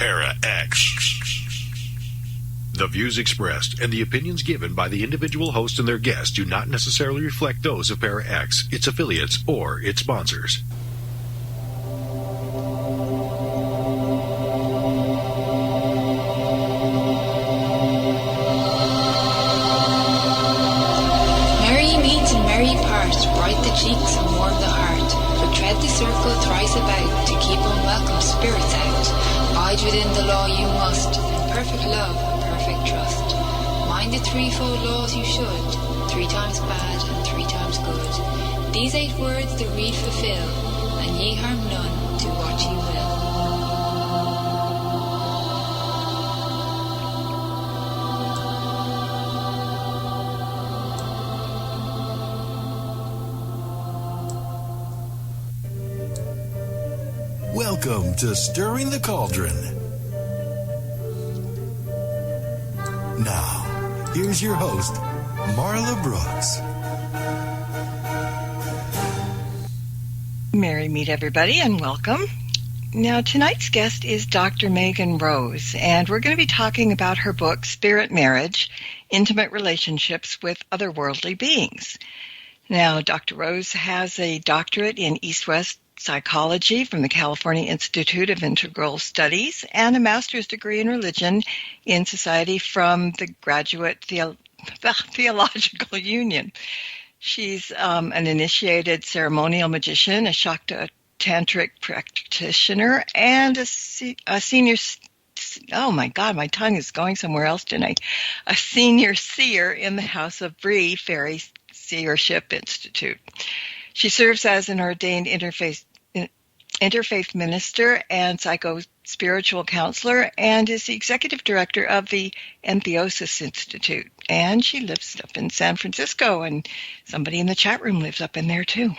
Para-X. The views expressed and the opinions given by the individual host and their guests do not necessarily reflect those of Para-X, its affiliates, or its sponsors. Merry meet and merry part, bright the cheeks and warm the heart, but tread the circle thrice about to keep unwelcome spirits out. Abide within the law you must, in perfect love and perfect trust. Mind the threefold laws you should, 3 times bad and 3 times good. These 8 words the read fulfill, and ye harm none, do what ye will. Welcome to Stirring the Cauldron. Now, here's your host, Marla Brooks. Merry meet everybody and welcome. Now tonight's guest is Dr. Megan Rose, and we're going to be talking about her book, Spirit Marriage, Intimate Relationships with Otherworldly Beings. Now, Dr. Rose has a doctorate in East-West Psychology from the California Institute of Integral Studies and a master's degree in religion in society from the Graduate Theological Union. She's an initiated ceremonial magician, a Shakta Tantric practitioner, and a senior, oh my God, my tongue is going somewhere else tonight, a senior seer in the House of Bree Faery Seership Institute. She serves as an ordained interfaith minister and psycho-spiritual counselor and is the executive director of the Entheosis Institute. And she lives up in San Francisco, and somebody in the chat room lives up in there too.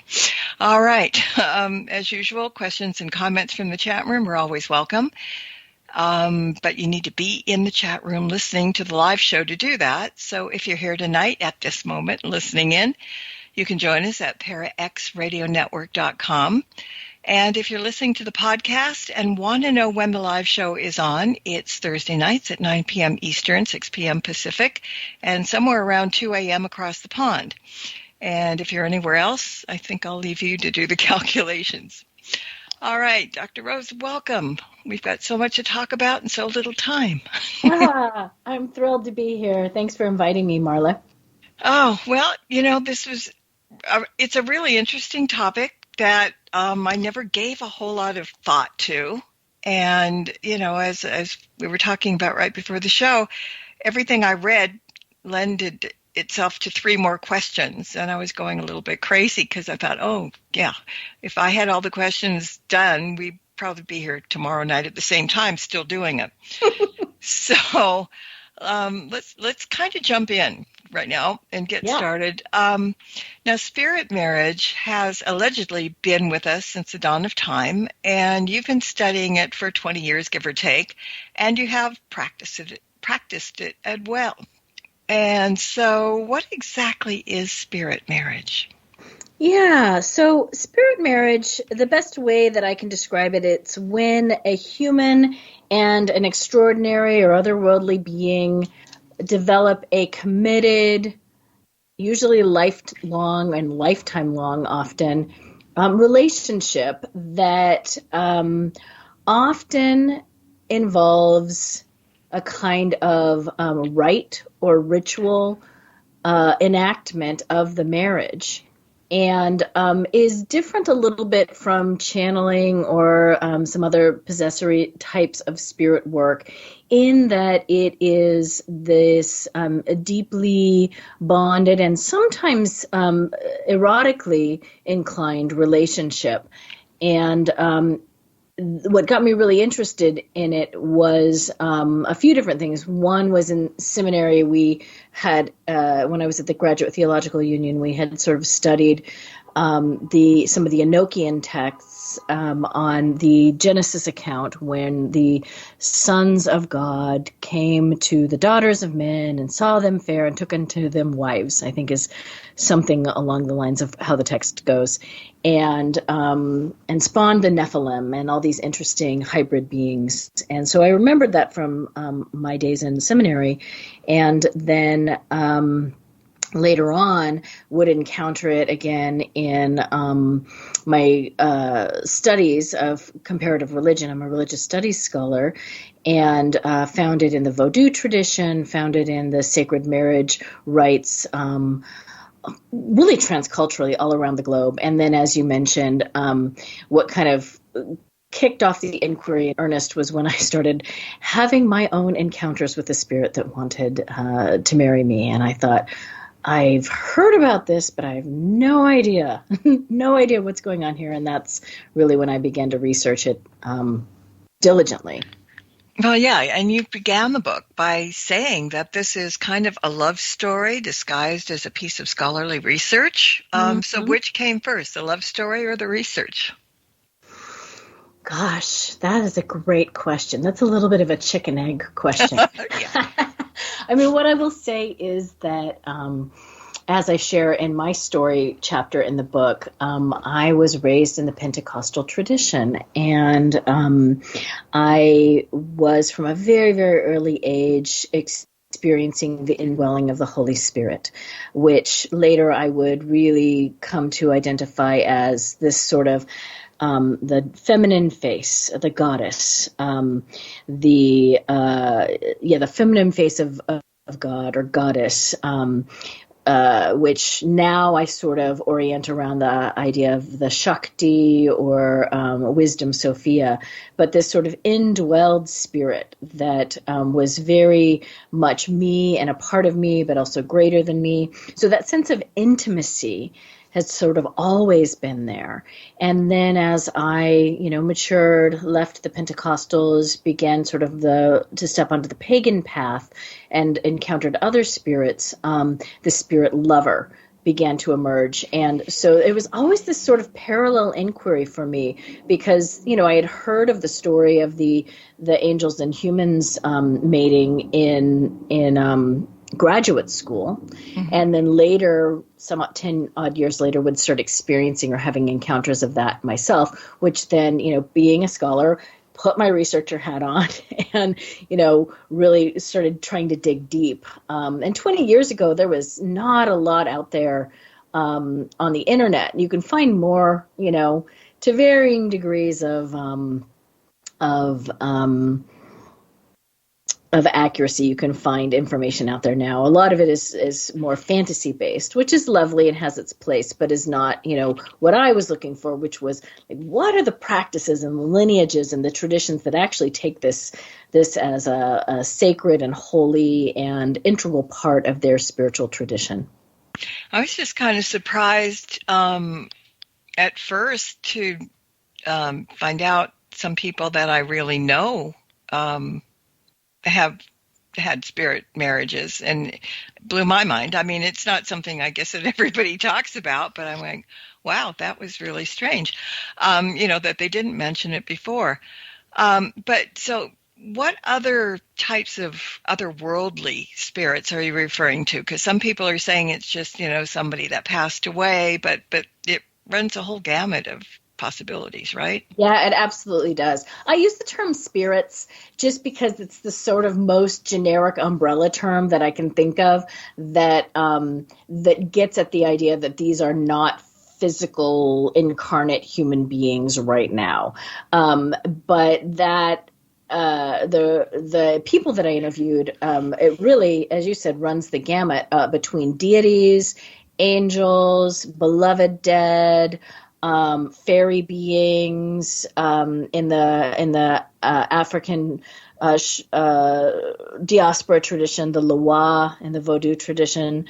All right. As usual, questions and comments from the chat room are always welcome. But you need to be in the chat room listening to the live show to do that. So if you're here tonight at this moment listening in, you can join us at paraxradionetwork.com. And if you're listening to the podcast and want to know when the live show is on, it's Thursday nights at 9 p.m. Eastern, 6 p.m. Pacific, and somewhere around 2 a.m. across the pond. And if you're anywhere else, I think I'll leave you to do the calculations. All right, Dr. Rose, welcome. We've got so much to talk about and so little time. I'm thrilled to be here. Thanks for inviting me, Marla. Oh, well, it's a really interesting topic that I never gave a whole lot of thought to. And, as we were talking about right before the show, everything I read lended itself to 3 more questions. And I was going a little bit crazy because I thought, oh, yeah, if I had all the questions done, we'd probably be here tomorrow night at the same time still doing it. So let's kind of jump in right now and get started. Now, spirit marriage has allegedly been with us since the dawn of time, and you've been studying it for 20 years, give or take, and you have practiced it as well. And so what exactly is spirit marriage? Yeah, so spirit marriage, the best way that I can describe it, it's when a human and an extraordinary or otherworldly being develop a committed, usually lifelong and lifetime long often, relationship that often involves a kind of rite or ritual enactment of the marriage, and is different a little bit from channeling or some other possessory types of spirit work, in that it is this deeply bonded and sometimes erotically inclined relationship. And what got me really interested in it was a few different things. One was in seminary, we had, when I was at the Graduate Theological Union, we had sort of studied some of the Enochian texts on the Genesis account when the sons of God came to the daughters of men and saw them fair and took unto them wives, I think is something along the lines of how the text goes, and spawned the Nephilim and all these interesting hybrid beings. And so I remembered that from my days in seminary, and then later on would encounter it again in my studies of comparative religion. I'm a religious studies scholar, and found it in the Vodou tradition, found it in the sacred marriage rites, really transculturally all around the globe. And then, as you mentioned, what kind of kicked off the inquiry in earnest was when I started having my own encounters with the spirit that wanted to marry me. And I thought, I've heard about this, but I have no idea, no idea what's going on here. And that's really when I began to research it diligently. Well, yeah, and you began the book by saying that this is kind of a love story disguised as a piece of scholarly research. So which came first, the love story or the research? Gosh, that is a great question. That's a little bit of a chicken egg question. I mean, what I will say is that as I share in my story chapter in the book, I was raised in the Pentecostal tradition, and I was from a very, very early age experiencing the indwelling of the Holy Spirit, which later I would really come to identify as this sort of the feminine face, the goddess, the feminine face of God or goddess, which now I sort of orient around the idea of the Shakti or wisdom Sophia, but this sort of indwelled spirit that was very much me and a part of me, but also greater than me. So that sense of intimacy has sort of always been there. And then as I, matured, left the Pentecostals, began sort of to step onto the pagan path and encountered other spirits, the spirit lover began to emerge. And so it was always this sort of parallel inquiry for me because, I had heard of the story of the angels and humans mating in graduate school, and then later, somewhat 10 odd years later, would start experiencing or having encounters of that myself, which then, being a scholar, put my researcher hat on and, really started trying to dig deep. And 20 years ago, there was not a lot out there on the internet. You can find more, to varying degrees of accuracy. You can find information out there now. A lot of it is more fantasy based, which is lovely and has its place, but is not, what I was looking for, which was what are the practices and the lineages and the traditions that actually take this as a sacred and holy and integral part of their spiritual tradition. I was just kind of surprised at first to find out some people that I really know have had spirit marriages, and it blew my mind. I mean, it's not something I guess that everybody talks about, but I'm like, wow, that was really strange, that they didn't mention it before. But so what other types of otherworldly spirits are you referring to? Because some people are saying it's just, somebody that passed away, but it runs a whole gamut of possibilities, right? Yeah, it absolutely does. I use the term spirits just because it's the sort of most generic umbrella term that I can think of that gets at the idea that these are not physical, incarnate human beings right now. But that the people that I interviewed, it really, as you said, runs the gamut between deities, angels, beloved dead, fairy beings in the African diaspora tradition, the Loa in the Vodou tradition,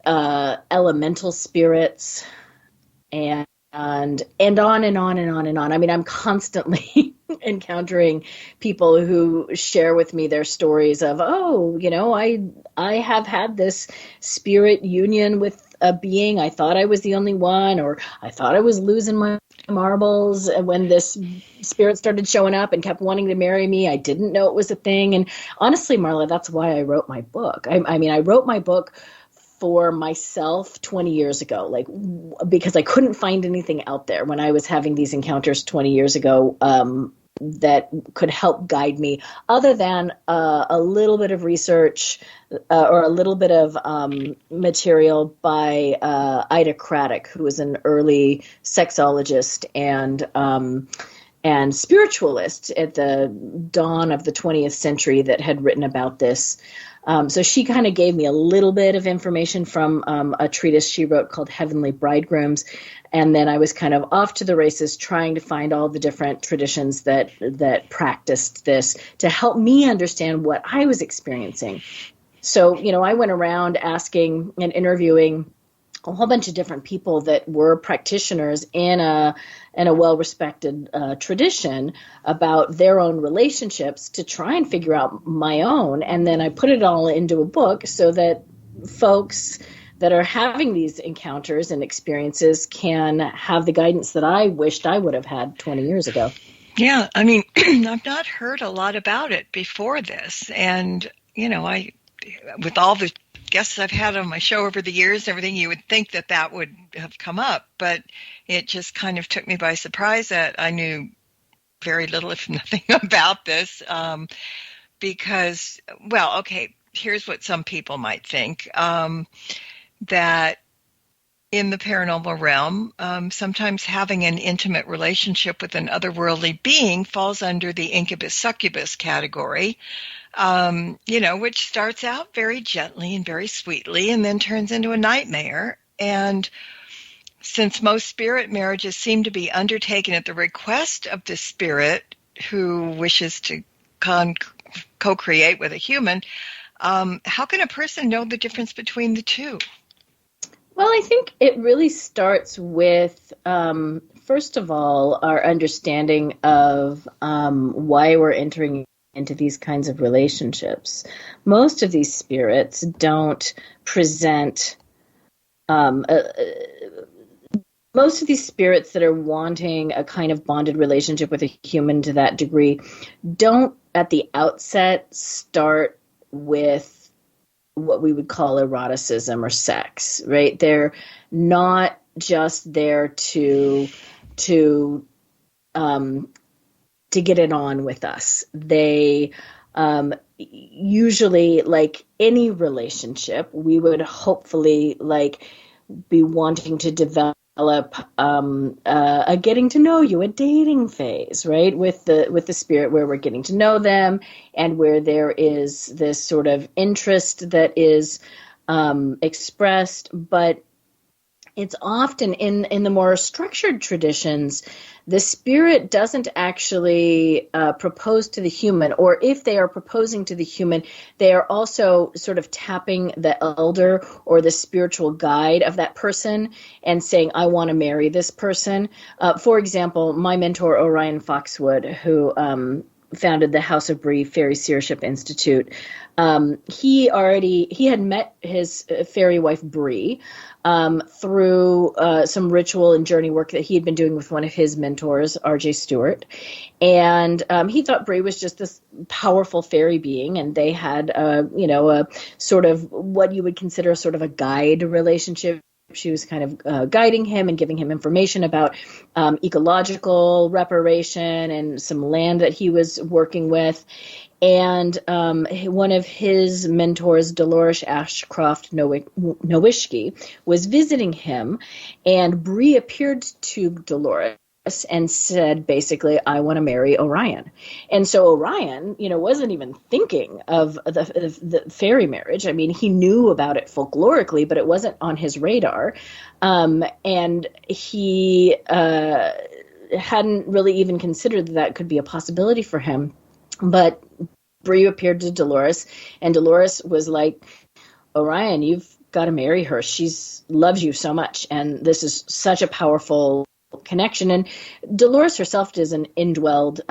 elemental spirits, and on and on and on and on. I mean, I'm constantly encountering people who share with me their stories of, I have had this spirit union with a being. I thought I was the only one, or I thought I was losing my marbles when this spirit started showing up and kept wanting to marry me. I didn't know it was a thing. And honestly, Marla, that's why I wrote my book. I mean, I wrote my book for myself 20 years ago, like, because I couldn't find anything out there when I was having these encounters 20 years ago, that could help guide me, other than a little bit of research or a little bit of material by Ida Craddock, who was an early sexologist and spiritualist at the dawn of the 20th century, that had written about this. So she kind of gave me a little bit of information from a treatise she wrote called Heavenly Bridegrooms. And then I was kind of off to the races trying to find all the different traditions that practiced this to help me understand what I was experiencing. So, I went around asking and interviewing a whole bunch of different people that were practitioners in a well-respected tradition about their own relationships to try and figure out my own. And then I put it all into a book so that folks that are having these encounters and experiences can have the guidance that I wished I would have had 20 years ago. Yeah, I mean, I've not heard a lot about it before this. And, with all the guests I've had on my show over the years, everything, you would think that would have come up, but it just kind of took me by surprise that I knew very little, if nothing, about this, because, well, okay, here's what some people might think, that in the paranormal realm, sometimes having an intimate relationship with an otherworldly being falls under the incubus-succubus category, which starts out very gently and very sweetly and then turns into a nightmare. And since most spirit marriages seem to be undertaken at the request of the spirit who wishes to co-create with a human, how can a person know the difference between the two? Well, I think it really starts with, first of all, our understanding of why we're entering into these kinds of relationships. Most of these spirits don't present, most of these spirits that are wanting a kind of bonded relationship with a human to that degree don't at the outset start with what we would call eroticism or sex, right? They're not just there to get it on with us. They usually, like any relationship, we would hopefully be wanting to develop a getting to know you, a dating phase, right? With the spirit, where we're getting to know them and where there is this sort of interest that is expressed, but it's often in the more structured traditions, the spirit doesn't actually propose to the human, or if they are proposing to the human, they are also sort of tapping the elder or the spiritual guide of that person and saying, I want to marry this person. For example, my mentor, Orion Foxwood, who founded the House of Bree Faery Seership Institute, he had met his fairy wife Bree through some ritual and journey work that he had been doing with one of his mentors, R.J. Stewart. And he thought Bree was just this powerful fairy being, and they had, a sort of what you would consider sort of a guide relationship. She was kind of guiding him and giving him information about ecological reparation and some land that he was working with. And one of his mentors, Dolores Ashcroft Nowishki, was visiting him, and Bree appeared to Dolores and said, basically, I want to marry Orion. And so Orion, wasn't even thinking of the fairy marriage. I mean, he knew about it folklorically, but it wasn't on his radar. And he hadn't really even considered that could be a possibility for him. But Bree appeared to Dolores, and Dolores was like, Orion, you've got to marry her. She loves you so much, and this is such a powerful connection. And Dolores herself is an indwelled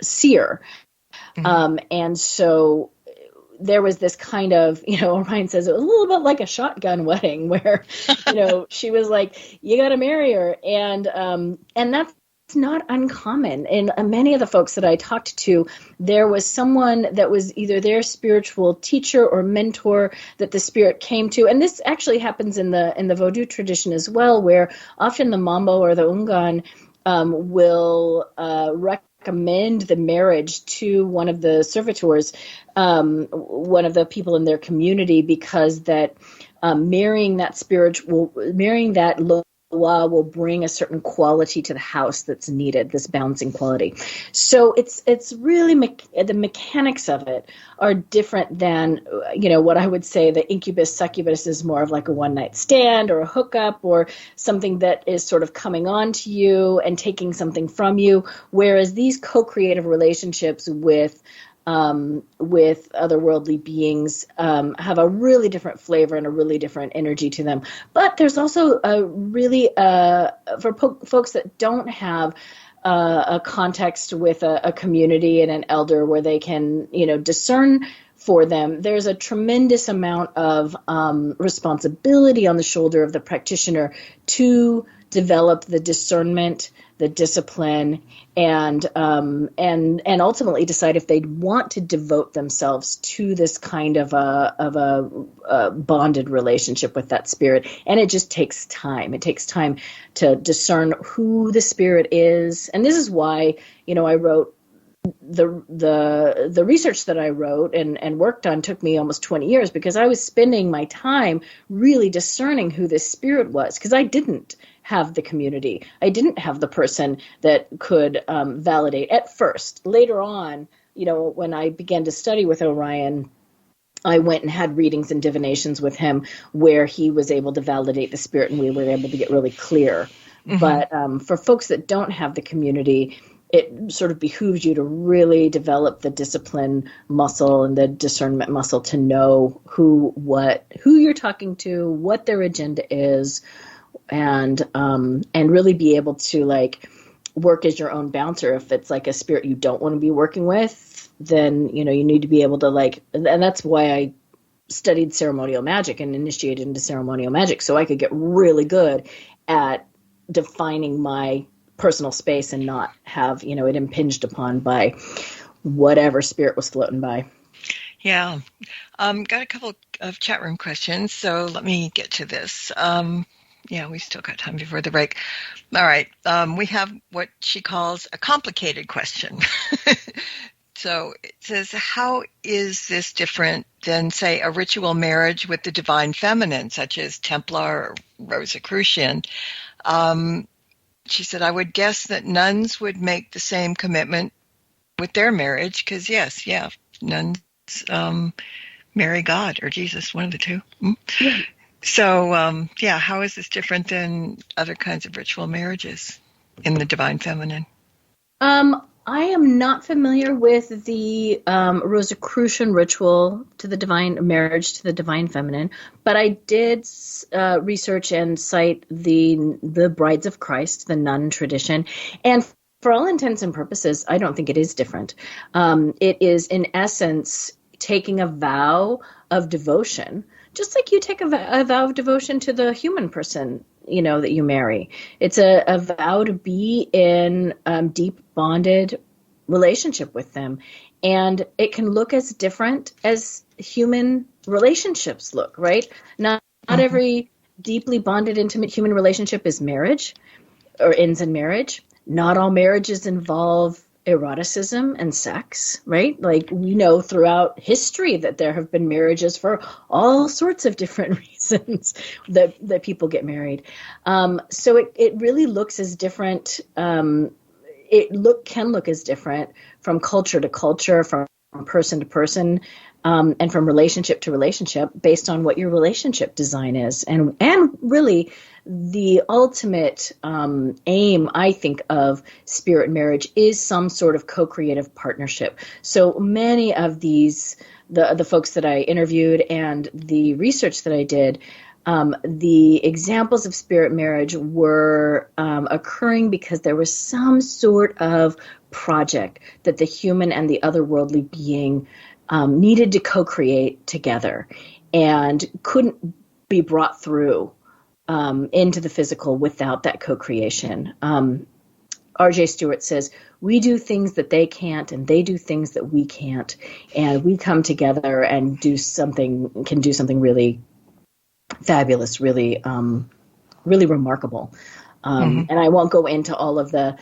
seer. Mm-hmm. And so there was this kind of, Orion says it was a little bit like a shotgun wedding where, she was like, you got to marry her. And that's not uncommon. And many of the folks that I talked to, there was someone that was either their spiritual teacher or mentor that the spirit came to. And this actually happens in the Vodou tradition as well, where often the Mambo or the Ungan will recommend the marriage to one of the servitors, one of the people in their community, because that marrying that law will bring a certain quality to the house that's needed, this balancing quality. So it's really the mechanics of it are different than, what I would say the incubus succubus is more of like a one night stand or a hookup or something that is sort of coming on to you and taking something from you. Whereas these co-creative relationships with otherworldly beings have a really different flavor and a really different energy to them. But there's also a really, for folks that don't have a context with a community and an elder where they can, discern for them, there's a tremendous amount of responsibility on the shoulder of the practitioner to develop the discernment, the discipline, and ultimately decide if they'd want to devote themselves to this kind of a bonded relationship with that spirit. And it just takes time. It takes time to discern who the spirit is. And this is why, I wrote the research that I wrote and worked on took me almost 20 years, because I was spending my time really discerning who this spirit was, because I didn't have the community. I didn't have the person that could validate at first. Later on, when I began to study with Orion, I went and had readings and divinations with him where he was able to validate the spirit and we were able to get really clear. Mm-hmm. But for folks that don't have the community, it sort of behooves you to really develop the discipline muscle and the discernment muscle to know who you're talking to, what their agenda is, and really be able to work as your own bouncer. If it's like a spirit you don't want to be working with, then you need to be able to and that's why I studied ceremonial magic and initiated into ceremonial magic, so I could get really good at defining my personal space and not have it impinged upon by whatever spirit was floating by. Yeah. Got a couple of chat room questions, so let me get to this. We still got time before the break. All right. We have what she calls a complicated question. So it says, how is this different than, say, a ritual marriage with the divine feminine, such as Templar or Rosicrucian? She said, I would guess that nuns would make the same commitment with their marriage because, nuns marry God or Jesus, one of the two. Yeah. So, how is this different than other kinds of ritual marriages in the divine feminine? I am not familiar with the Rosicrucian ritual to the divine marriage to the divine feminine, but I did research and cite the Brides of Christ, the nun tradition, and for all intents and purposes, I don't think it is different. It is, in essence, taking a vow of devotion, just like you take a vow of devotion to the human person, that you marry. It's a vow to be in deep bonded relationship with them. And it can look as different as human relationships look, right? Not every deeply bonded, intimate human relationship is marriage or ends in marriage. Not all marriages involve eroticism and sex, right? Like we know throughout history that there have been marriages for all sorts of different reasons that people get married. So it really looks as different. Can look as different from culture to culture, from person to person, and from relationship to relationship based on what your relationship design is. And really the ultimate aim, I think, of spirit marriage is some sort of co-creative partnership. So many of these, the folks that I interviewed and the research that I did, the examples of spirit marriage were occurring because there was some sort of project that the human and the otherworldly being needed to co-create together and couldn't be brought through into the physical without that co-creation. R.J. Stewart says, we do things that they can't, and they do things that we can't, and we come together and can do something really fabulous, really, really remarkable. And I won't go into all of the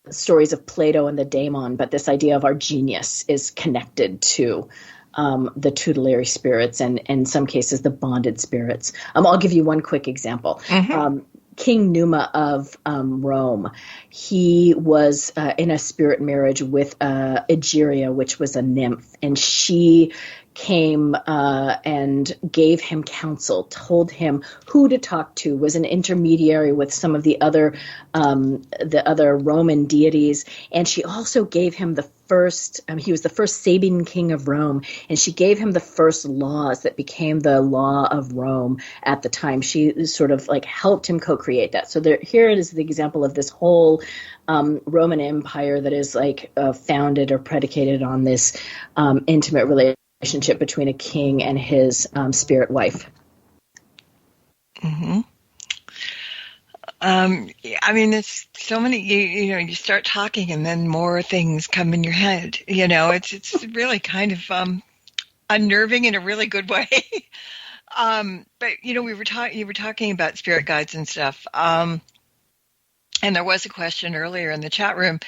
stories of Plato and the daemon, but this idea of our genius is connected to the tutelary spirits and in some cases the bonded spirits. I'll give you one quick example. King Numa of Rome, he was in a spirit marriage with Egeria, which was a nymph, and she came and gave him counsel, told him who to talk to, was an intermediary with some of the other Roman deities, and she also gave him the first, he was the first Sabine king of Rome, and she gave him the first laws that became the law of Rome at the time. She sort of like helped him co-create that. So here it is, the example of this whole Roman Empire that is like founded or predicated on this intimate relationship between a king and his spirit wife. I mean, there's so many, you start talking and then more things come in your head. It's really kind of unnerving in a really good way. But, you were talking about spirit guides and stuff. And there was a question earlier in the chat room.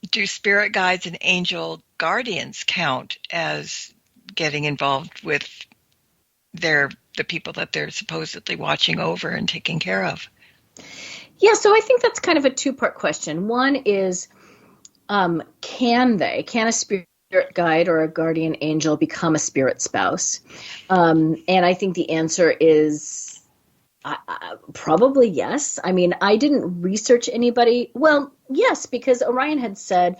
Do spirit guides and angel guardians count as getting involved with the people that they're supposedly watching over and taking care of? Yeah, so I think that's kind of a two-part question. One is, can a spirit guide or a guardian angel become a spirit spouse? And I think the answer is probably yes. I mean, I didn't research anybody. Well, yes, because Orion had said,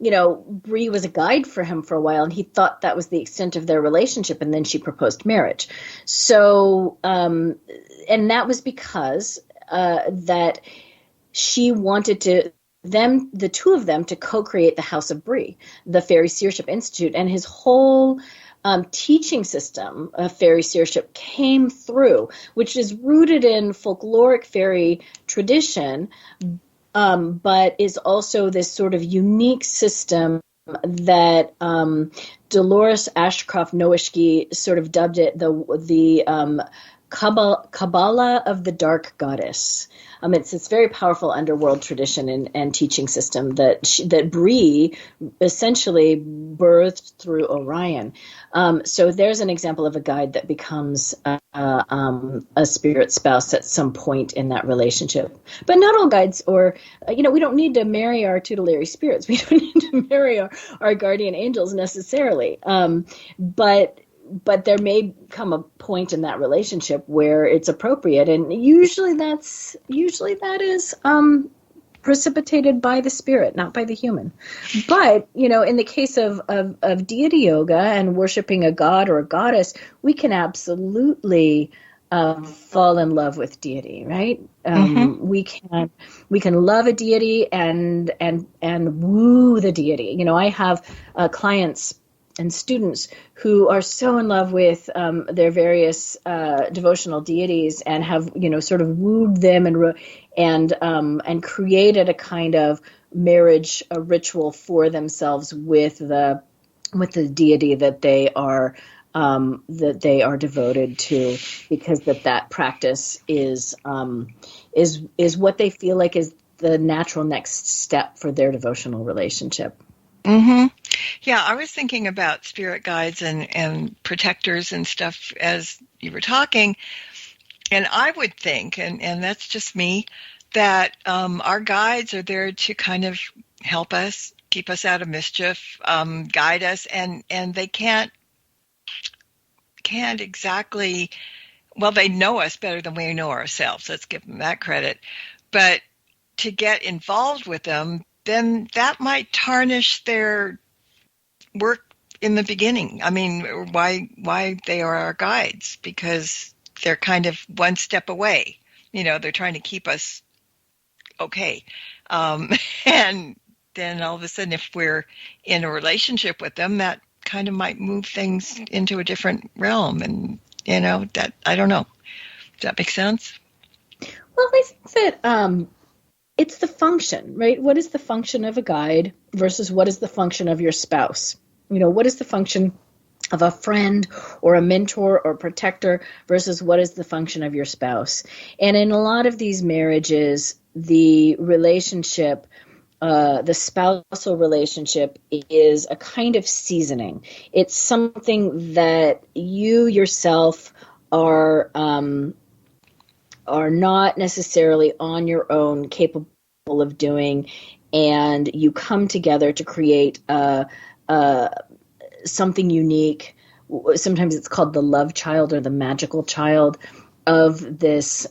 Bree was a guide for him for a while, and he thought that was the extent of their relationship, and then she proposed marriage. So, and that was because that she wanted the two of them to co-create the House of Bree, the Faery Seership Institute, and his whole teaching system of Faery Seership came through, which is rooted in folkloric fairy tradition, but is also this sort of unique system that Dolores Ashcroft Nowitzki sort of dubbed it the Kabbalah of the Dark Goddess. It's this very powerful underworld tradition and teaching system that Bree essentially birthed through Orion. So there's an example of a guide that becomes a spirit spouse at some point in that relationship. But not all guides, or we don't need to marry our tutelary spirits. We don't need to marry our guardian angels necessarily. But there may come a point in that relationship where it's appropriate, and usually that is precipitated by the spirit, not by the human. But in the case of deity yoga and worshiping a god or a goddess, we can absolutely fall in love with deity, right? We can love a deity and woo the deity. I have clients and students who are so in love with their various devotional deities and have sort of wooed them and created a kind of marriage ritual for themselves with the deity that they are devoted to, because that practice is what they feel like is the natural next step for their devotional relationship. Yeah, I was thinking about spirit guides and protectors and stuff as you were talking, and I would think, and that's just me, that our guides are there to kind of help us, keep us out of mischief, guide us, and they can't exactly, well, they know us better than we know ourselves. Let's give them that credit. But to get involved with them, then that might tarnish their work in the beginning. I mean, why they are our guides, because they're kind of one step away. They're trying to keep us okay. And then all of a sudden, if we're in a relationship with them, that kind of might move things into a different realm. And, that, I don't know. Does that make sense? Well, I think that it's the function, right? What is the function of a guide versus what is the function of your spouse? What is the function of a friend or a mentor or protector versus what is the function of your spouse? And in a lot of these marriages, the relationship, the spousal relationship is a kind of seasoning. It's something that you yourself are not necessarily on your own capable of doing, and you come together to create something unique. Sometimes it's called the love child or the magical child of this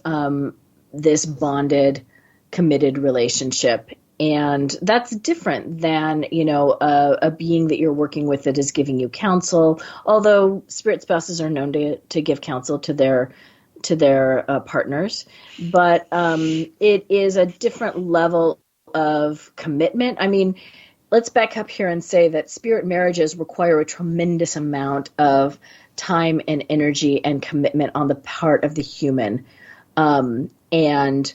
bonded, committed relationship. And that's different than, a being that you're working with that is giving you counsel, although spirit spouses are known to give counsel to their partners. But it is a different level of commitment. I mean, let's back up here and say that spirit marriages require a tremendous amount of time and energy and commitment on the part of the human. And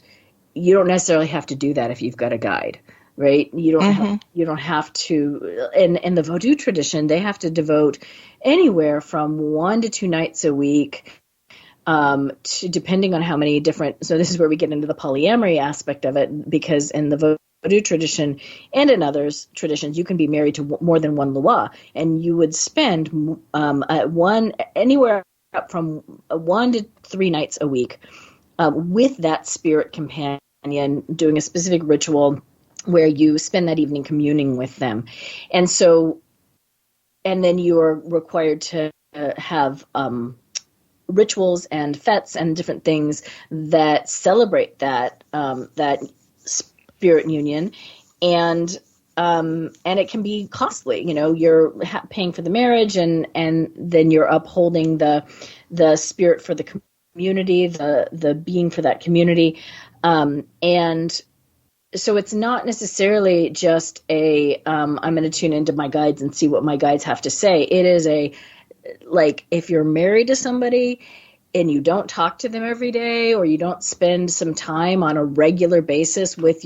you don't necessarily have to do that if you've got a guide, right? You don't have to. In the Vodou tradition, they have to devote anywhere from 1 to 2 nights a week, depending on how many different. So this is where we get into the polyamory aspect of it, because in the Vodou tradition and in others traditions, you can be married to more than one lua, and you would spend anywhere up from 1 to 3 nights a week with that spirit companion, doing a specific ritual where you spend that evening communing with them. And then you are required to have rituals and fetes and different things that celebrate that spirit union. And it can be costly. You're paying for the marriage, and then you're upholding the spirit for the community, the being for that community. And so it's not necessarily just I'm going to tune into my guides and see what my guides have to say. It is if you're married to somebody and you don't talk to them every day, or you don't spend some time on a regular basis with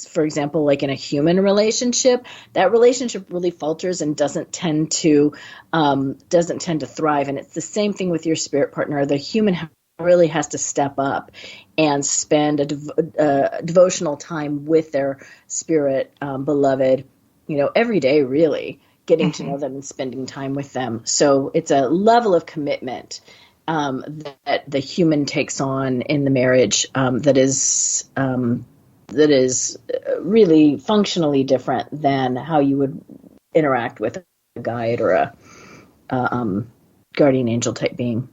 for example, like in a human relationship, that relationship really falters and doesn't tend to thrive. And it's the same thing with your spirit partner. The human really has to step up and spend a devotional time with their spirit beloved, every day, really getting to know them and spending time with them. So it's a level of commitment that the human takes on in the marriage that is really functionally different than how you would interact with a guide or a guardian angel type being.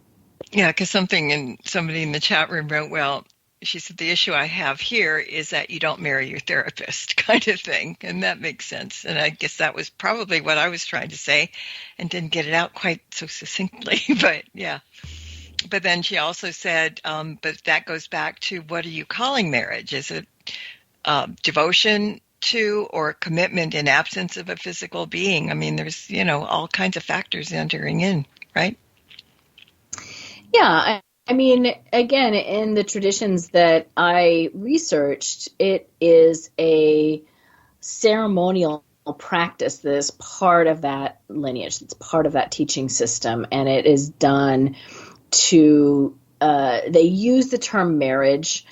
Yeah, because somebody in the chat room wrote, well, she said, the issue I have here is that you don't marry your therapist, kind of thing. And that makes sense. And I guess that was probably what I was trying to say and didn't get it out quite so succinctly. But yeah. But then she also said, but that goes back to, what are you calling marriage? Is it devotion to, or commitment in absence of a physical being? I mean, there's, all kinds of factors entering in, right? Yeah, I mean, again, in the traditions that I researched, it is a ceremonial practice that is part of that lineage. It's part of that teaching system, and it is done to, they use the term marriage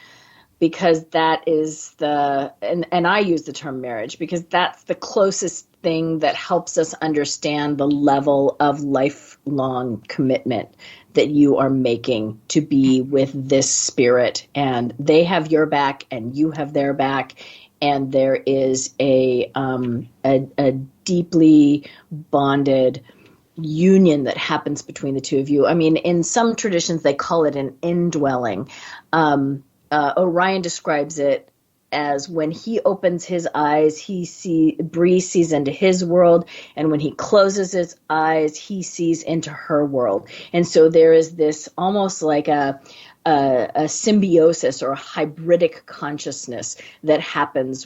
because that is and I use the term marriage because that's the closest thing that helps us understand the level of lifelong commitment that you are making to be with this spirit, and they have your back and you have their back, and there is a deeply bonded union that happens between the two of you. I mean, in some traditions they call it an indwelling. Orion describes it as when he opens his eyes, Bree sees into his world, and when he closes his eyes, he sees into her world. And so there is this almost like a symbiosis or a hybridic consciousness that happens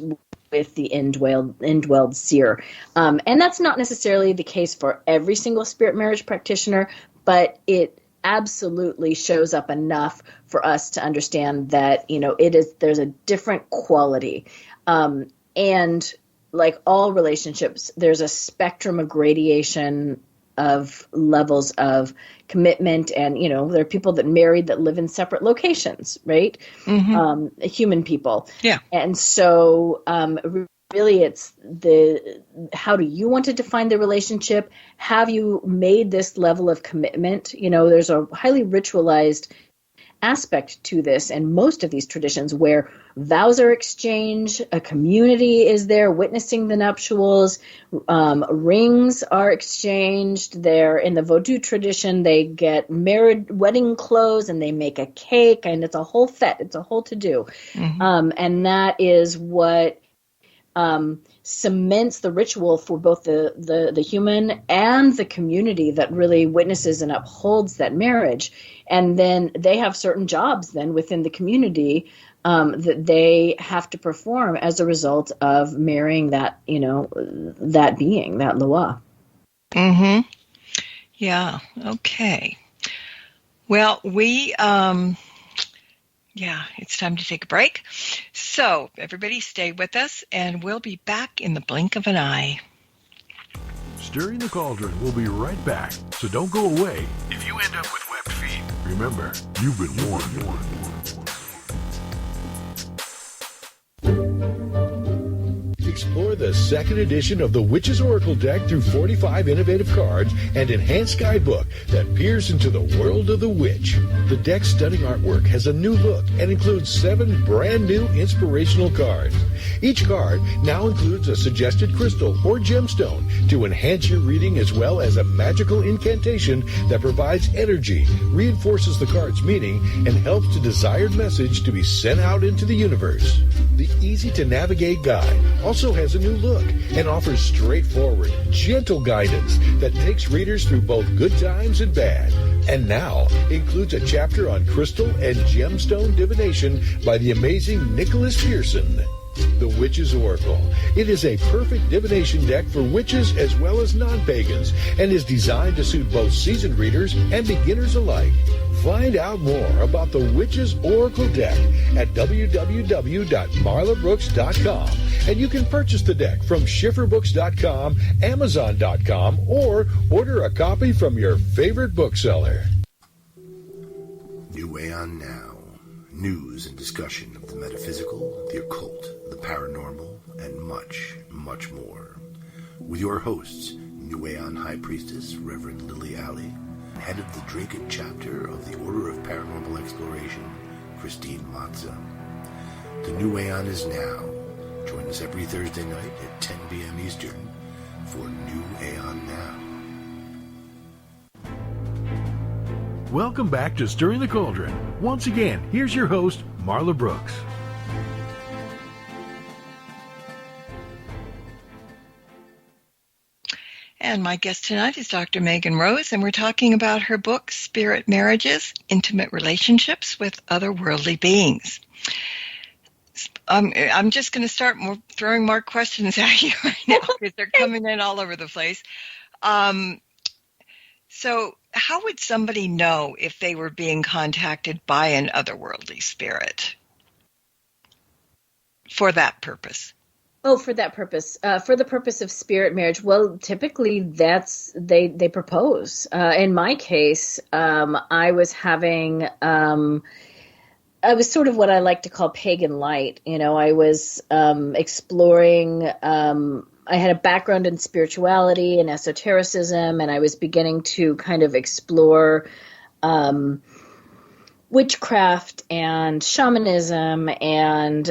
with the indwelled seer. And that's not necessarily the case for every single spirit marriage practitioner, but it absolutely shows up enough for us to understand that, there's a different quality. And like all relationships, there's a spectrum of gradation of levels of commitment. And, there are people that married that live in separate locations, right? Mm-hmm. Human people. Yeah. And so really it's how do you want to define the relationship? Have you made this level of commitment? There's a highly ritualized aspect to this, and most of these traditions where vows are exchanged, a community is there witnessing the nuptials, rings are exchanged. They're in the Vodou tradition, they get married wedding clothes and they make a cake, and it's a whole fete, it's a whole to-do. Mm-hmm. And that is what cements the ritual for both the human and the community that really witnesses and upholds that marriage. And then they have certain jobs then within the community that they have to perform as a result of marrying that, that being, that loa. Mm-hmm. Yeah. Okay. Well, it's time to take a break. So everybody stay with us, and we'll be back in the blink of an eye. Stirring the Cauldron will be right back, so don't go away. If you end up with webbed feet, remember, you've been warned. Explore the second edition of the Witch's Oracle deck through 45 innovative cards and enhanced guidebook that peers into the world of the witch. The deck's stunning artwork has a new look and includes 7 brand new inspirational cards. Each card now includes a suggested crystal or gemstone to enhance your reading, as well as a magical incantation that provides energy, reinforces the card's meaning, and helps the desired message to be sent out into the universe. The easy-to-navigate guide also has a new look and offers straightforward, gentle guidance that takes readers through both good times and bad. And now includes a chapter on crystal and gemstone divination by the amazing Nicholas Pearson. The Witch's Oracle. It is a perfect divination deck for witches as well as non-pagans, and is designed to suit both seasoned readers and beginners alike. Find out more about the Witch's Oracle deck at www.marlabrooks.com, and you can purchase the deck from schifferbooks.com, amazon.com, or order a copy from your favorite bookseller. New Aeon Now. News and discussion of the metaphysical, the occult, the paranormal, and much, much more. With your hosts, New Aeon High Priestess Reverend Lily Alley, head of the Untitled Chapter of the Order of Paranormal Exploration, Christine Matza. The New Aeon is now. Join us every Thursday night at 10 p.m. Eastern for New Aeon Now. Welcome back to Stirring the Cauldron. Once again, here's your host, Marla Brooks. And my guest tonight is Dr. Megan Rose, and we're talking about her book, Spirit Marriages, Intimate Relationships with Otherworldly Beings. I'm just going to start throwing more questions at you right now because they're coming in all over the place. So how would somebody know if they were being contacted by an otherworldly spirit for that purpose? Oh, for that purpose, for the purpose of spirit marriage. Well, typically that's they propose. In my case, I was having I was sort of what I like to call pagan light. I was exploring. I had a background in spirituality and esotericism, and I was beginning to kind of explore witchcraft and shamanism, and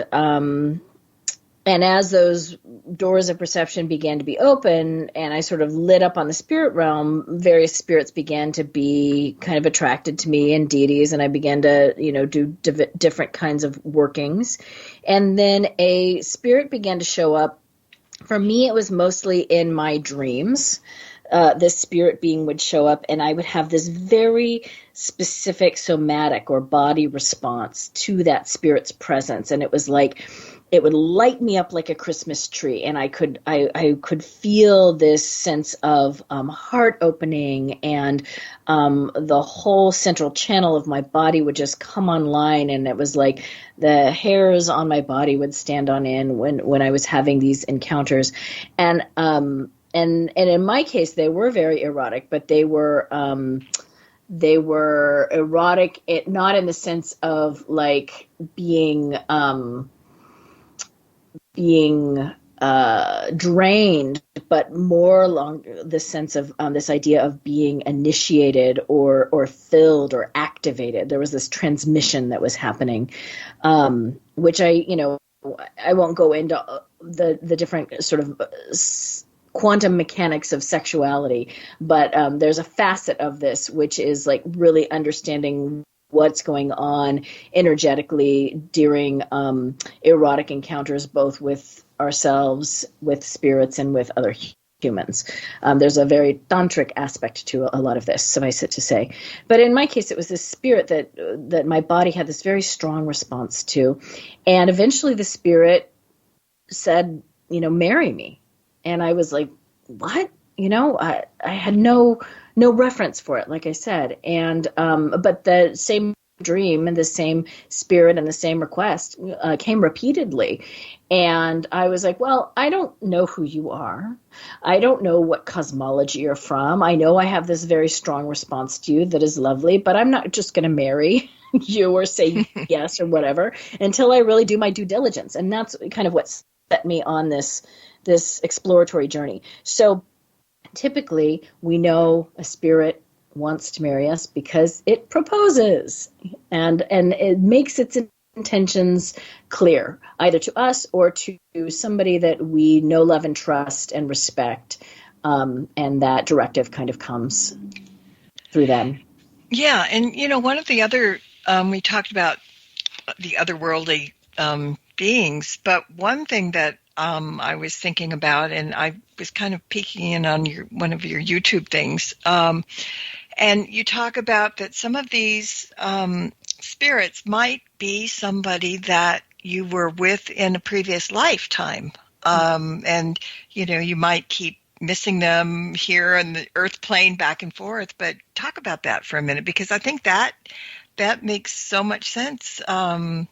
as those doors of perception began to be open and I sort of lit up on the spirit realm, various spirits began to be kind of attracted to me, and deities, and I began to, do different kinds of workings. And then a spirit began to show up. For me, it was mostly in my dreams. This spirit being would show up, and I would have this very specific somatic or body response to that spirit's presence. And it was like it would light me up like a Christmas tree, and I could feel this sense of heart opening, and the whole central channel of my body would just come online, and it was like the hairs on my body would stand on end when I was having these encounters, and in my case they were very erotic, but they were erotic, not in the sense of like being drained, but more along the sense of this idea of being initiated or filled or activated. There was this transmission that was happening, which I won't go into the different sort of quantum mechanics of sexuality, but there's a facet of this which is like really understanding what's going on energetically during erotic encounters, both with ourselves, with spirits, and with other humans. There's a very tantric aspect to a lot of this, suffice it to say. But in my case, it was this spirit that my body had this very strong response to, and eventually the spirit said, marry me. And I was like, what? I had no reference for it, like I said. And but the same dream and the same spirit and the same request came repeatedly. And I was like, well, I don't know who you are. I don't know what cosmology you're from. I know I have this very strong response to you that is lovely, but I'm not just going to marry you or say yes or whatever until I really do my due diligence. And that's kind of what set me on this exploratory journey. So typically we know a spirit wants to marry us because it proposes and it makes its intentions clear, either to us or to somebody that we know, love, and trust and respect. And that directive kind of comes through them. Yeah. And, one of the other, we talked about the otherworldly beings, but one thing that I was thinking about, and I was kind of peeking in on one of your YouTube things, and you talk about that some of these spirits might be somebody that you were with in a previous lifetime, and you might keep missing them here on the earth plane back and forth. But talk about that for a minute, because I think that makes so much sense, and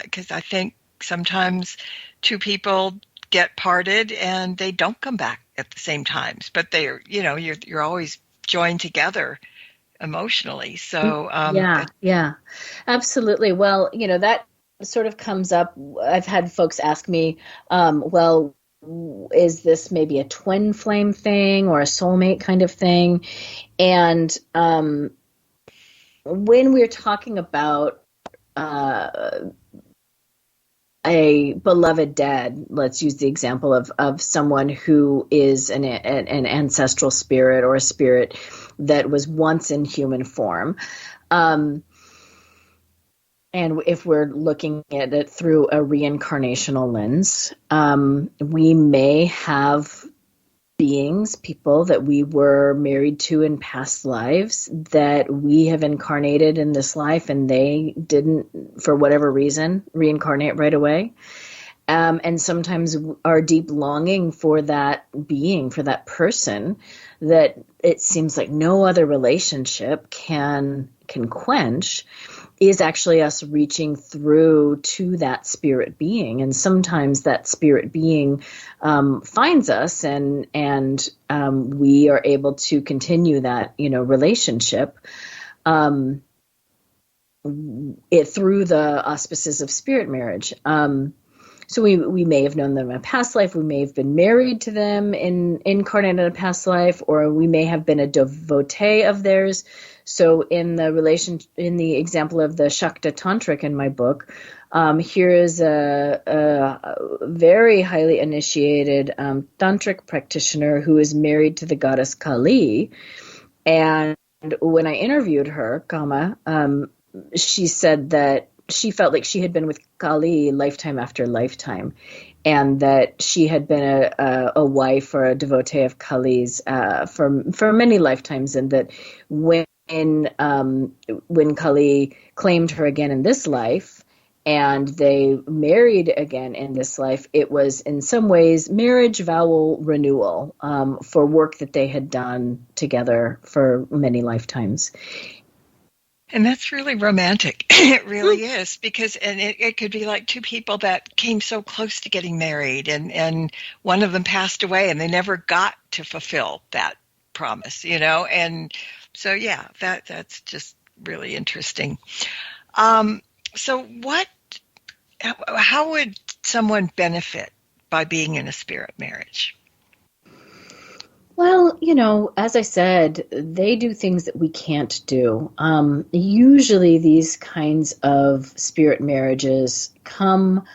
because I think sometimes two people get parted and they don't come back at the same times, but they're, you're always joined together emotionally. So, yeah, absolutely. Well, that sort of comes up. I've had folks ask me, well, is this maybe a twin flame thing or a soulmate kind of thing? And, when we're talking about, a beloved dead, let's use the example of someone who is an ancestral spirit or a spirit that was once in human form. And if we're looking at it through a reincarnational lens, we may have people that we were married to in past lives that we have incarnated in this life, and they didn't, for whatever reason, reincarnate right away. And sometimes our deep longing for that being, for that person, that it seems like no other relationship can quench, is actually us reaching through to that spirit being. And sometimes that spirit being finds us, and we are able to continue that relationship through the auspices of spirit marriage. So we may have known them in a past life, we may have been married to them incarnate in a past life, or we may have been a devotee of theirs. So in the example of the Shakta Tantric in my book, here is a very highly initiated tantric practitioner who is married to the goddess Kali. And when I interviewed her, she said that she felt like she had been with Kali lifetime after lifetime, and that she had been a wife or a devotee of Kali's for many lifetimes, and that when Kali claimed her again in this life and they married again in this life, it was in some ways marriage vow renewal for work that they had done together for many lifetimes. And that's really romantic. It really is, because it could be like two people that came so close to getting married, and one of them passed away and they never got to fulfill that promise, and so yeah, that's just really interesting. So how would someone benefit by being in a spirit marriage? Well, as I said, they do things that we can't do. Usually these kinds of spirit marriages come,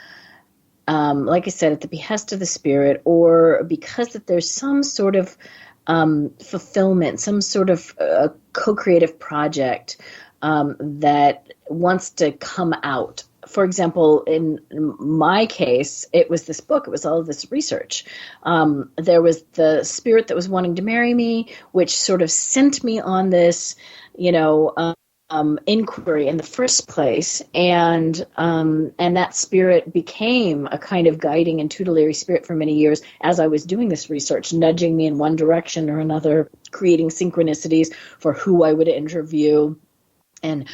like I said, at the behest of the spirit, or because that there's some sort of fulfillment, some sort of co-creative project that wants to come out. For example, in my case, it was this book. It was all of this research. There was the spirit that was wanting to marry me, which sort of sent me on this, inquiry in the first place, and that spirit became a kind of guiding and tutelary spirit for many years as I was doing this research, nudging me in one direction or another, creating synchronicities for who I would interview and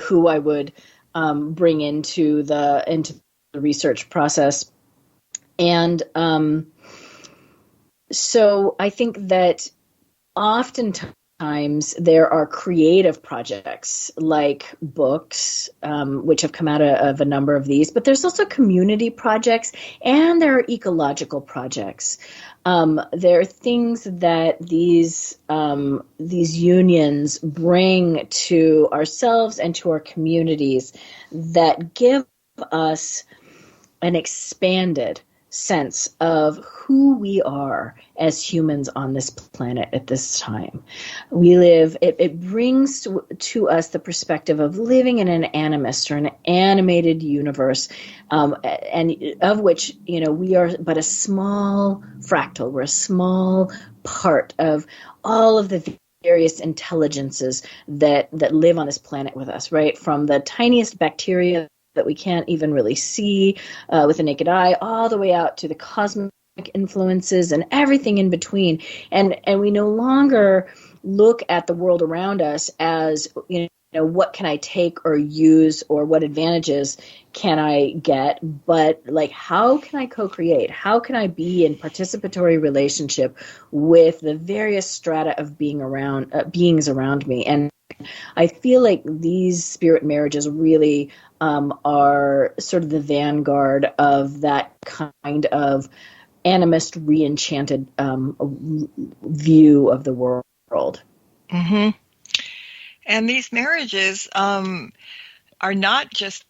who I would bring into the research process. And so I think that oftentimes there are creative projects like books, which have come out of a number of these, but there's also community projects, and there are ecological projects. There are things that these unions bring to ourselves and to our communities that give us an expanded sense of who we are as humans on this planet at this time. We live, it brings to us the perspective of living in an animist or an animated universe, and of which, we are but a small fractal. We're a small part of all of the various intelligences that live on this planet with us, right? From the tiniest bacteria that we can't even really see with the naked eye, all the way out to the cosmic influences and everything in between. And we no longer look at the world around us as, what can I take or use, or what advantages can I get, but like, how can I co-create? How can I be in participatory relationship with the various strata of beings around me? And I feel like these spirit marriages really are sort of the vanguard of that kind of animist, re-enchanted view of the world. Mm-hmm. And these marriages are not just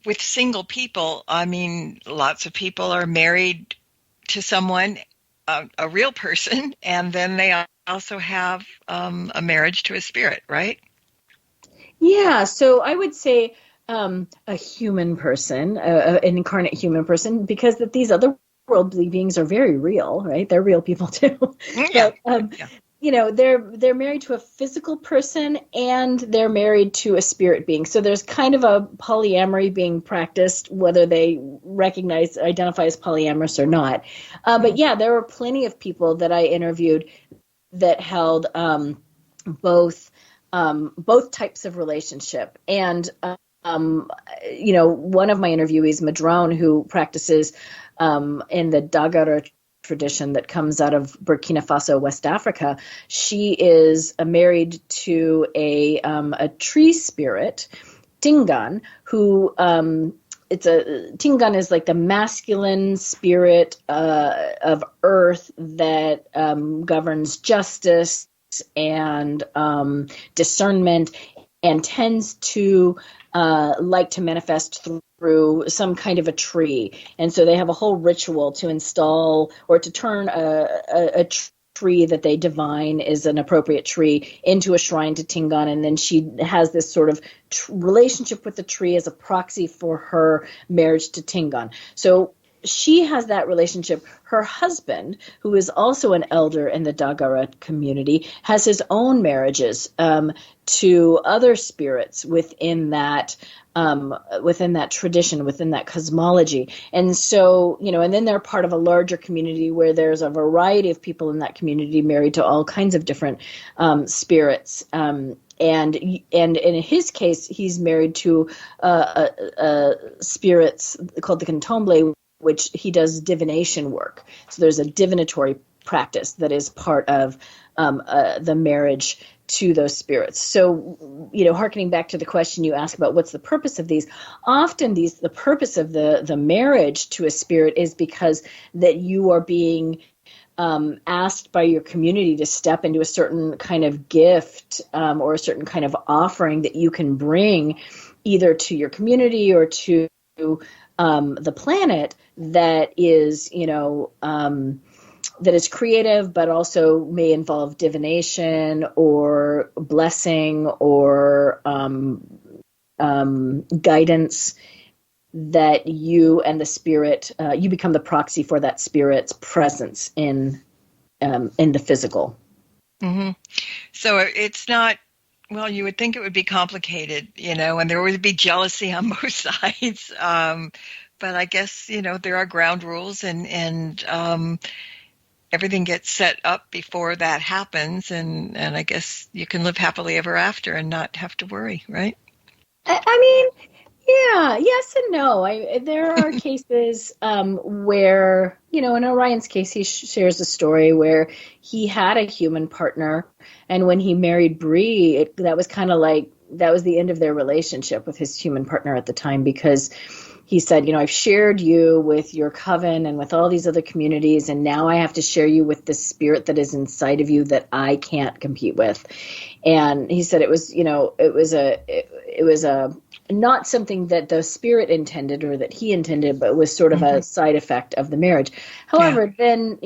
with single people. I mean, lots of people are married to someone, a real person, and then they also have a marriage to a spirit, right? Yeah, so I would say a human person, an incarnate human person, because that these otherworldly beings are very real, right? They're real people too. Yeah. But, they're married to a physical person, and they're married to a spirit being. So there's kind of a polyamory being practiced, whether they identify as polyamorous or not. But yeah, there were plenty of people that I interviewed that held both types of relationship. And one of my interviewees, Madrone, who practices in the Dagara tradition that comes out of Burkina Faso, West Africa, she is married to a tree spirit, Tingan, who Tingan is like the masculine spirit of earth that governs justice and discernment, and tends to like to manifest through some kind of a tree. And so they have a whole ritual to install or to turn a tree that they divine is an appropriate tree into a shrine to Tingan. And then she has this sort of relationship with the tree as a proxy for her marriage to Tingan. So she has that relationship. Her husband, who is also an elder in the Dagara community, has his own marriages to other spirits within that tradition, within that cosmology. And so, and then they're part of a larger community where there's a variety of people in that community married to all kinds of different spirits. And in his case, he's married to spirits called the Candomblé, which he does divination work. So there's a divinatory practice that is part of the marriage to those spirits. So, hearkening back to the question you asked about what's the purpose of these, often the purpose of the marriage to a spirit is because that you are being asked by your community to step into a certain kind of gift or a certain kind of offering that you can bring either to your community or to the planet that is, that is creative, but also may involve divination or blessing or guidance, that you and the spirit, you become the proxy for that spirit's presence in the physical. Mm-hmm. So it's not, well, you would think it would be complicated, and there would be jealousy on both sides. But I guess, there are ground rules and everything gets set up before that happens. And I guess you can live happily ever after and not have to worry, right? I mean, yeah, yes and no. There are cases where, in Orion's case, he shares a story where he had a human partner. And when he married Bree, that was kind of like, that was the end of their relationship with his human partner at the time, because he said, I've shared you with your coven and with all these other communities, and now I have to share you with the spirit that is inside of you that I can't compete with. And he said it was not something that the spirit intended or that he intended, but it was sort of a side effect of the marriage. However, then,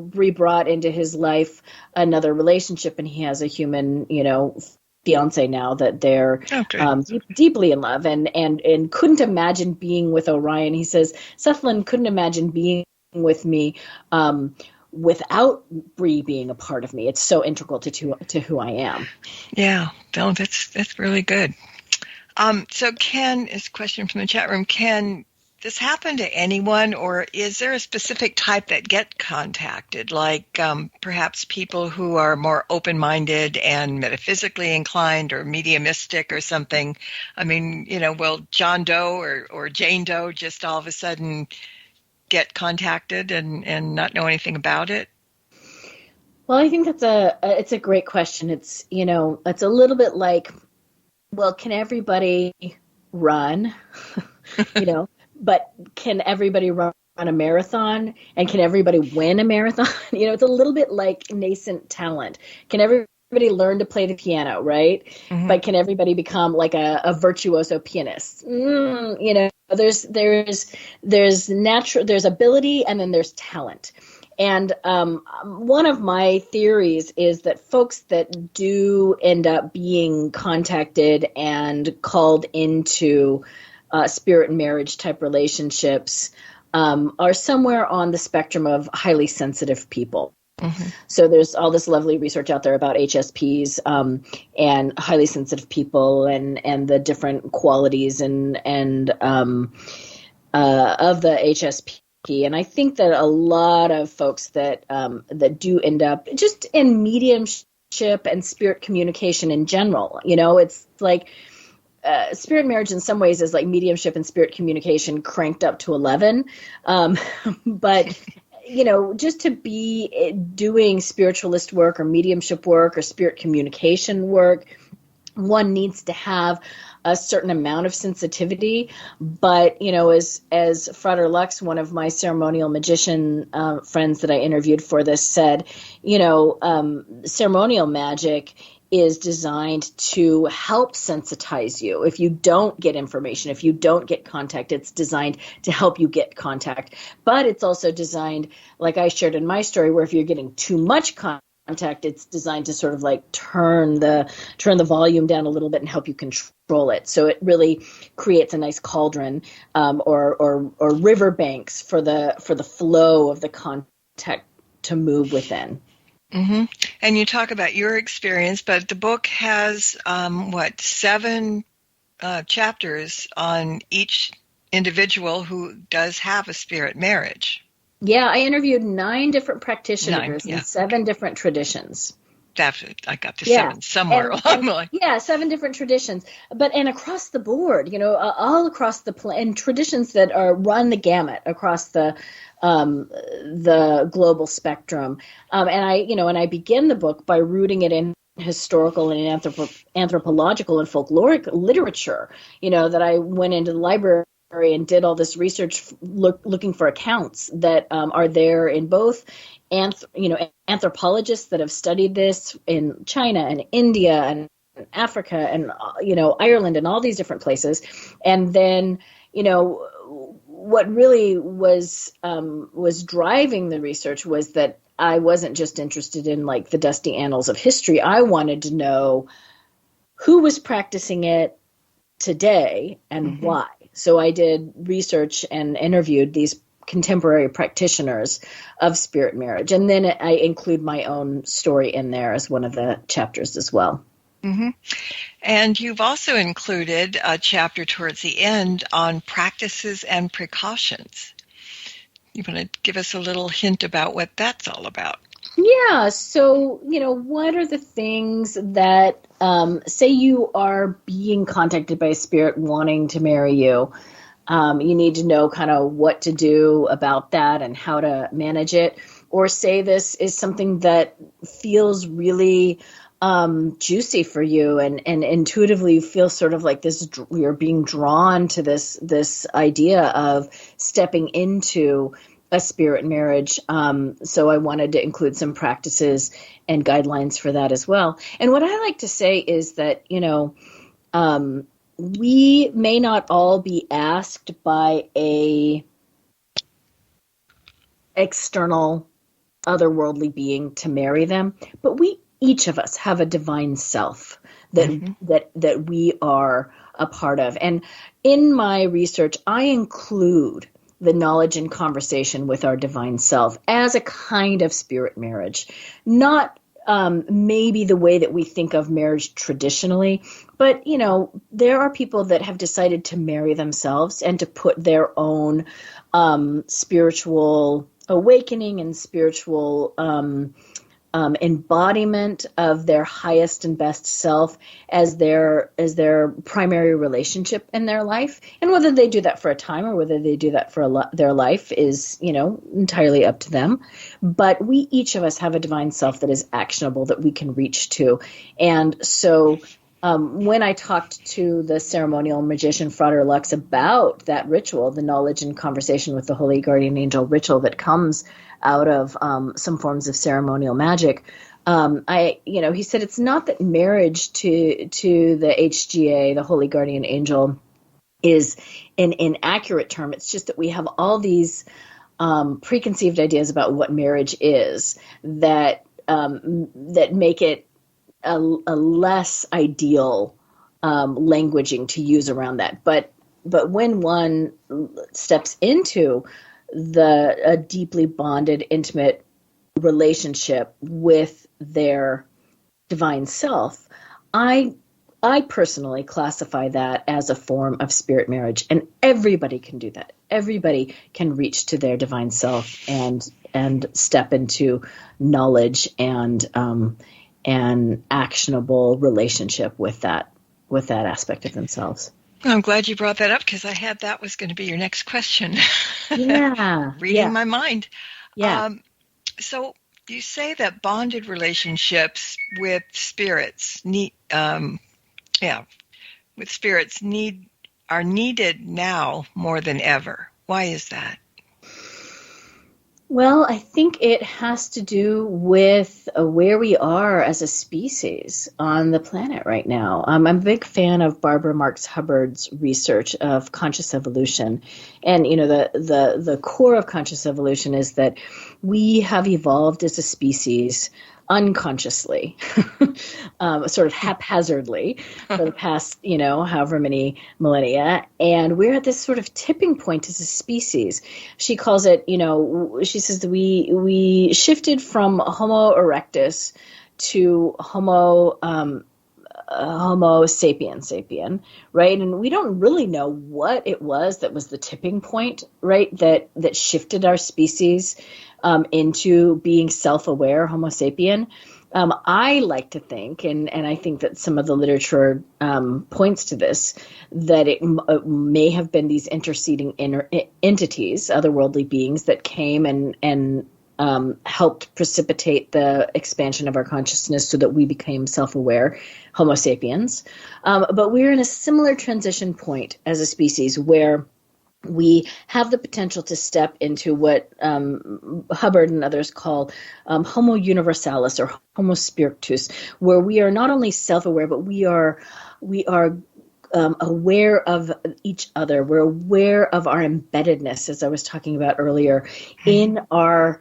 Bree brought into his life another relationship, and he has a human, fiance now that they're deeply in love and couldn't imagine being with Orion. He says, Sethlin couldn't imagine being with me without Bree being a part of me. It's so integral to who I am. Yeah, no, that's really good. So is a question from the chat room, can this happen to anyone, or is there a specific type that get contacted, like perhaps people who are more open-minded and metaphysically inclined or mediumistic or something? I mean, will John Doe or Jane Doe just all of a sudden get contacted and not know anything about it? Well, I think it's a great question. It's, it's a little bit like, well, can everybody run? But can everybody run a marathon, and can everybody win a marathon? It's a little bit like nascent talent. Can everybody learn to play the piano, right? Mm-hmm. But can everybody become like a virtuoso pianist? There's ability, and then there's talent. And one of my theories is that folks that do end up being contacted and called into spirit and marriage type relationships are somewhere on the spectrum of highly sensitive people. Mm-hmm. So there's all this lovely research out there about HSPs and highly sensitive people and the different qualities and of the HSP. And I think that a lot of folks that do end up just in mediumship and spirit communication in general, it's like spirit marriage in some ways is like mediumship and spirit communication cranked up to 11. But, just to be doing spiritualist work or mediumship work or spirit communication work, one needs to have a certain amount of sensitivity. But, as Frater Lux, one of my ceremonial magician friends that I interviewed for this, said, ceremonial magic is designed to help sensitize you. If you don't get information, if you don't get contact, it's designed to help you get contact. But it's also designed, like I shared in my story, where if you're getting too much contact, contact, it's designed to sort of like turn the volume down a little bit and help you control it. So it really creates a nice cauldron or river banks for the flow of the contact to move within. Mm-hmm. And you talk about your experience, but the book has 7 chapters on each individual who does have a spirit marriage. Yeah, I interviewed 9 different practitioners in 7 different traditions. I got the 7 somewhere along the line. Yeah, 7 different traditions, and across the board, all across and traditions that run the gamut across the global spectrum. And I begin the book by rooting it in historical and anthropological and folkloric literature. That I went into the library and did all this research looking for accounts that are there in both anthropologists that have studied this in China and India and Africa and Ireland and all these different places. And then what really was driving the research was that I wasn't just interested in like the dusty annals of history. I wanted to know who was practicing it today and why. So I did research and interviewed these contemporary practitioners of spirit marriage. And then I include my own story in there as one of the chapters as well. Mm-hmm. And you've also included a chapter towards the end on practices and precautions. You want to give us a little hint about what that's all about? Yeah. So, what are the things that, say you are being contacted by a spirit wanting to marry you, you need to know kind of what to do about that and how to manage it. Or say this is something that feels really juicy for you and intuitively you feel sort of like this, you're being drawn to this idea of stepping into a spirit marriage. So I wanted to include some practices and guidelines for that as well. And what I like to say is that, we may not all be asked by a external otherworldly being to marry them, but each of us have a divine self that we are a part of. And in my research, I include the knowledge and conversation with our divine self as a kind of spirit marriage, not maybe the way that we think of marriage traditionally, but there are people that have decided to marry themselves and to put their own spiritual awakening and spiritual embodiment of their highest and best self as their primary relationship in their life. And whether they do that for a time or whether they do that for their life is, entirely up to them. But we, each of us, have a divine self that is actionable that we can reach to. And so when I talked to the ceremonial magician Frater Lux about that ritual, the knowledge and conversation with the holy guardian angel ritual that comes out of some forms of ceremonial magic, he said it's not that marriage to the HGA, the holy guardian angel, is an inaccurate term. It's just that we have all these preconceived ideas about what marriage is that make it a less ideal languaging to use around that. But when one steps into a deeply bonded, intimate relationship with their divine self, I personally classify that as a form of spirit marriage, and everybody can do that. Everybody can reach to their divine self and step into knowledge and an actionable relationship with that aspect of themselves. I'm glad you brought that up because I had that was going to be your next question. Yeah. Reading my mind. Yeah. So you say that bonded relationships with spirits are needed now more than ever. Why is that? Well, I think it has to do with where we are as a species on the planet right now. I'm a big fan of Barbara Marx Hubbard's research of conscious evolution. And, the core of conscious evolution is that we have evolved as a species unconsciously, sort of haphazardly for the past, however many millennia. And we're at this sort of tipping point as a species. She calls it, she says that we shifted from Homo erectus to Homo sapien, right? And we don't really know what it was that was the tipping point, right? That shifted our species into being self-aware, Homo sapien. I like to think, and I think that some of the literature points to this, that it may have been these interceding entities, otherworldly beings that came and helped precipitate the expansion of our consciousness so that we became self-aware, Homo sapiens. But we're in a similar transition point as a species where we have the potential to step into what Hubbard and others call Homo universalis or Homo spiritus, where we are not only self-aware, but we are aware of each other. We're aware of our embeddedness, as I was talking about earlier, in our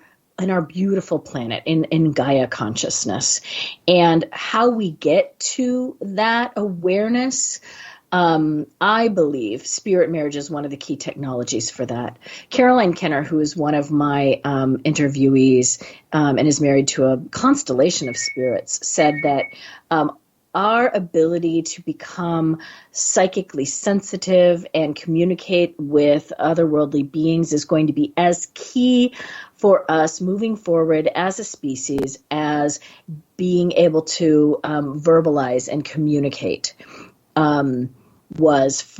beautiful planet, in Gaia consciousness. And how we get to that awareness, I believe spirit marriage is one of the key technologies for that. Caroline Kenner, who is one of my interviewees and is married to a constellation of spirits, said that our ability to become psychically sensitive and communicate with otherworldly beings is going to be as key for us moving forward as a species as being able to verbalize and communicate. Was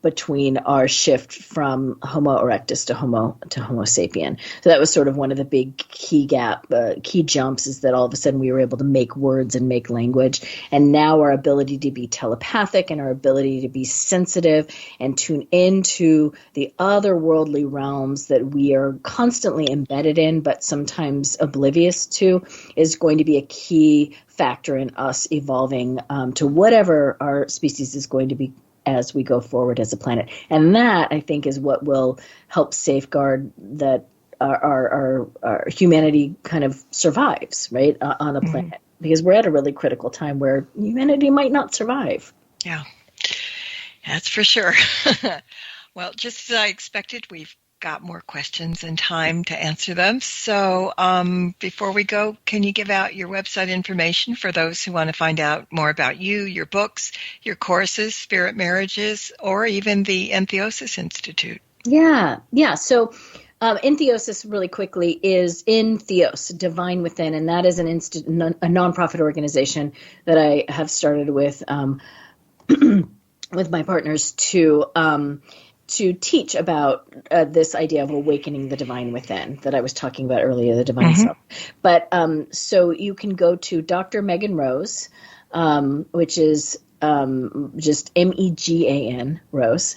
between our shift from Homo erectus to Homo sapien. So that was sort of one of the big key jumps, is that all of a sudden we were able to make words and make language. And now our ability to be telepathic and our ability to be sensitive and tune into the otherworldly realms that we are constantly embedded in, but sometimes oblivious to, is going to be a key factor in us evolving to whatever our species is going to be as we go forward as a planet. And that, I think, is what will help safeguard that our humanity kind of survives, right, on the planet. Because we're at a really critical time where humanity might not survive. Yeah, that's for sure. Well, just as I expected, we've got more questions and time to answer them. So before we go, can you give out your website information for those who want to find out more about you, your books, your courses, spirit marriages, or even the Entheosis Institute? Yeah. So Entheosis, really quickly, is in Theos, Divine Within, and that is a nonprofit organization that I have started with with my partners to teach about this idea of awakening the divine within that I was talking about earlier, the divine self. But so you can go to Dr. Megan Rose, which is just MEGAN Rose.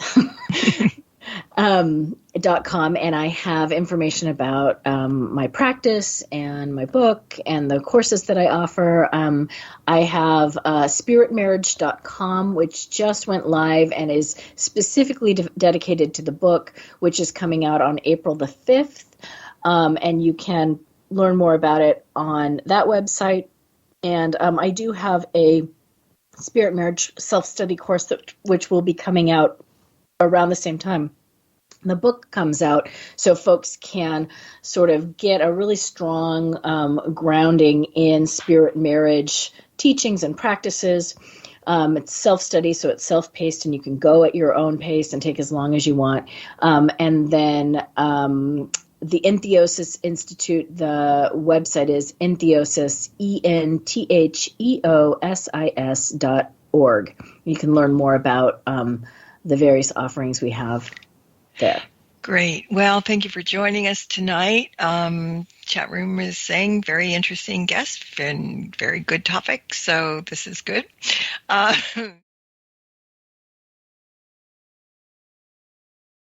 .com, and I have information about my practice and my book and the courses that I offer. I have spiritmarriage.com, which just went live and is specifically dedicated to the book, which is coming out on April the 5th. And you can learn more about it on that website. And I do have a spirit marriage self-study course which will be coming out around the same time the book comes out, so folks can sort of get a really strong grounding in spirit marriage teachings and practices. It's self-study, so it's self-paced, and you can go at your own pace and take as long as you want. And then the Entheosis Institute, the website is entheosis, entheosis.org. You can learn more about the various offerings we have there. Great. Well, thank you for joining us tonight. Chat room is saying very interesting guest and very good topic, so this is good.